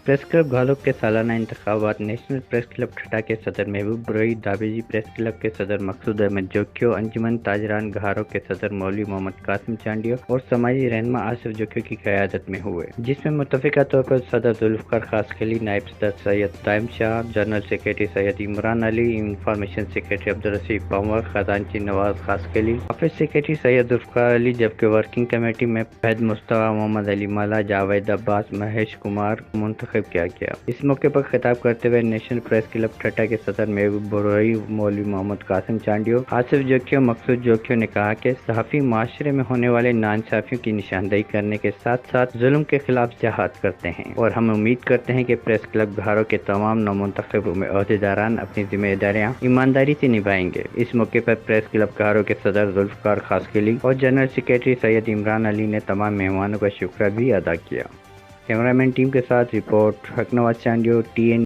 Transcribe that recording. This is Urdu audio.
پریس کلب گھارو کے سالانہ انتخابات نیشنل پریس کلب ٹھٹا کے صدر محبوب روئی دابیجی، پریس کلب کے صدر مقصود احمد جوکیو، انجمن تاجران گھارو کے صدر مولوی محمد قاسم چانڈیو اور سماجی رہنما آصف جوکیو کی قیادت میں ہوئے، جس میں متفقہ طور پر صدر ذوالفقار خاصخیلی، نائب صدر سید طاہم شاہ، جنرل سیکریٹری سید عمران علی، انفارمیشن سیکریٹری عبدالرشید پنور، خزانچی نواز خاصخیلی، آفس سیکریٹری سید ذوالفقار علی، جبکہ ورکنگ کمیٹی میں فہد مصطفیٰ، محمد علی مالا، جاوید عباس، مہیش کمار منتخب کیا گیا۔ اس موقع پر خطاب کرتے ہوئے نیشنل پریس کلب ٹھٹا کے صدر محبوب روئی، مولوی محمد قاسم چانڈیو، آصف جوکیو، مقصود جوکیو نے کہا کہ صحافی معاشرے میں ہونے والے ناانصافیوں کی نشاندہی کرنے کے ساتھ ساتھ ظلم کے خلاف جہاد کرتے ہیں، اور ہم امید کرتے ہیں کہ پریس کلب گھارو کے تمام نومنتخب عہدیداران اپنی ذمہ داریاں ایمانداری سے نبھائیں گے۔ اس موقع پر پریس کلب گھارو کے صدر ذوالفقار خاصخیلی اور جنرل سیکریٹری سید عمران علی نے تمام مہمانوں کا شکریہ بھی ادا کیا۔ کیمرہ مین ٹیم کے ساتھ رپورٹ حق نواز چانڈیو، TN